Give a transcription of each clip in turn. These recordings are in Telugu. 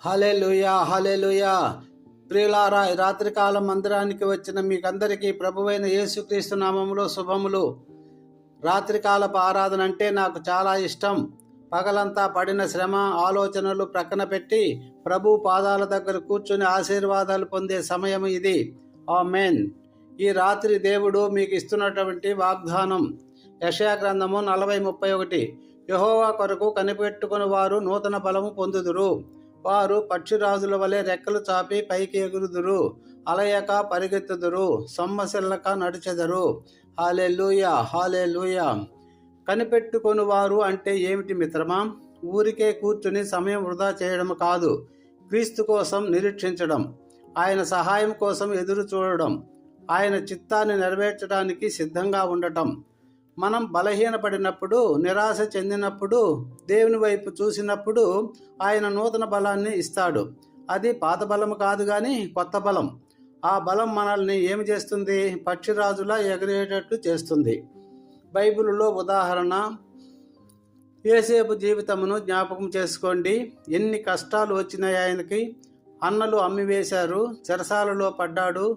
హల్లెలూయా హల్లెలూయా. ప్రియులారా, ఈ రాత్రికాలం మందిరానికి వచ్చిన మీకందరికీ ప్రభువైన యేసుక్రీస్తు నామములో శుభములు. రాత్రికాలపు ఆరాధన అంటే నాకు చాలా ఇష్టం. పగలంతా పడిన శ్రమ ఆలోచనలు ప్రక్కన పెట్టి ప్రభు పాదాల దగ్గర కూర్చుని ఆశీర్వాదాలు పొందే సమయం ఇది. ఆమేన్. ఈ రాత్రి దేవుడు మీకు ఇస్తున్నటువంటి వాగ్దానం యెషయా గ్రంథము 40:31. యెహోవా కొరకు కనిపెట్టుకుని వారు నూతన బలము పొందుదురు. వారు పక్షిరాజుల వలె రెక్కలు చాపి పైకి ఎగురుదురు. అలయక పరిగెత్తుదురు, సొమ్మసిల్లక నడిచెదరు. హల్లెలూయా హల్లెలూయా. కనిపెట్టుకుని వారు అంటే ఏమిటి మిత్రమా? ఊరికే కూర్చుని సమయం వృధా చేయడం కాదు. క్రీస్తు కోసం నిరీక్షించడం, ఆయన సహాయం కోసం ఎదురు చూడడం, ఆయన చిత్తాన్ని నెరవేర్చడానికి సిద్ధంగా ఉండటం. మనం బలహీనపడినప్పుడు, నిరాశ చెందినప్పుడు, దేవుని వైపు చూసినప్పుడు ఆయన నూతన బలాన్ని ఇస్తాడు. అది పాత బలం కాదు కానీ కొత్త బలం. ఆ బలం మనల్ని ఏమి చేస్తుంది? పక్షిరాజులా ఎగిరేటట్లు చేస్తుంది. బైబిలులో ఉదాహరణ యోసేపు జీవితమును జ్ఞాపకం చేసుకోండి. ఎన్ని కష్టాలు వచ్చినాయి ఆయనకి. అన్నలు అమ్మివేశారు, చెరసాలలో పడ్డాడు.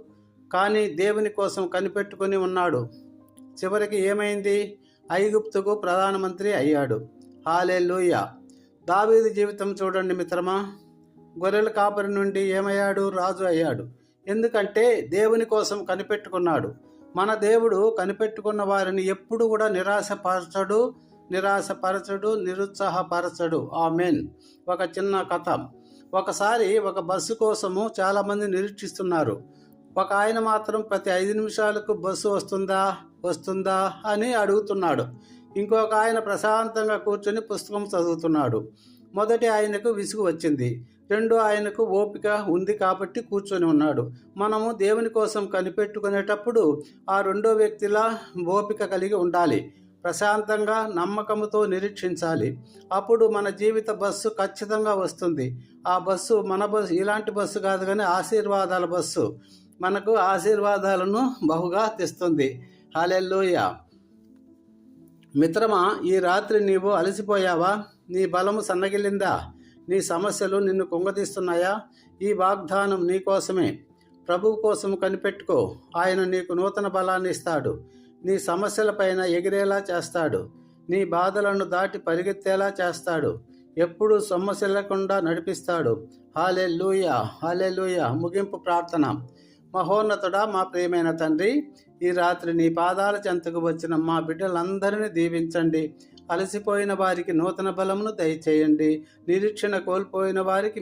కానీ దేవుని కోసం కనిపెట్టుకుని ఉన్నాడు. చివరికి ఏమైంది? ఐగుప్తుకు ప్రధానమంత్రి అయ్యాడు. హల్లెలూయా. దావీదు జీవితం చూడండి మిత్రమా. గొర్రెల కాపరి నుండి ఏమయ్యాడు? రాజు అయ్యాడు. ఎందుకంటే దేవుని కోసం కనిపెట్టుకున్నాడు. మన దేవుడు కనిపెట్టుకున్న వారిని ఎప్పుడు కూడా నిరాశపరచడు, నిరుత్సాహపరచడు. ఆమేన్. ఒక చిన్న కథ. ఒకసారి ఒక బస్సు కోసము చాలామంది నిరీక్షిస్తున్నారు. ఒక ఆయన మాత్రం ప్రతి 5 నిమిషాలకు బస్సు వస్తుందా అని అడుగుతున్నాడు. ఇంకొక ఆయన ప్రశాంతంగా కూర్చొని పుస్తకం చదువుతున్నాడు. మొదటి ఆయనకు విసుగు వచ్చింది. రెండో ఆయనకు ఓపిక ఉంది కాబట్టి కూర్చొని ఉన్నాడు. మనము దేవుని కోసం కనిపెట్టుకునేటప్పుడు ఆ రెండో వ్యక్తిలా ఓపిక కలిగి ఉండాలి. ప్రశాంతంగా నమ్మకంతో నిరీక్షించాలి. అప్పుడు మన జీవిత బస్సు ఖచ్చితంగా వస్తుంది. ఆ బస్సు మన బస్సు ఇలాంటి బస్సు కాదు కానీ ఆశీర్వాదాల బస్సు. మనకు ఆశీర్వాదాలను బహుగా తెస్తుంది. హల్లెలూయా. మిత్రమా, ఈ రాత్రి నీవు అలసిపోయావా? నీ బలము సన్నగిల్లిందా? నీ సమస్యలు నిన్ను కుంగతీస్తున్నాయా? ఈ వాగ్దానం నీ కోసమే. ప్రభువు కోసం కనిపెట్టుకో. ఆయన నీకు నూతన బలాన్ని ఇస్తాడు. నీ సమస్యలపైన ఎగిరేలా చేస్తాడు. నీ బాధలను దాటి పరిగెత్తేలా చేస్తాడు. ఎప్పుడూ సొమ్మసిల్లకుండా నడిపిస్తాడు. హల్లెలూయా హల్లెలూయా. ముగింపు ప్రార్థన. మహోన్నతుడా, మా ప్రియమైన తండ్రి, ఈ రాత్రి నీ పాదాల చెంతకు వచ్చిన మా బిడ్డలందరినీ దీవించండి. అలసిపోయిన వారికి నూతన బలమును దయచేయండి. నిరీక్షణ కోల్పోయిన వారికి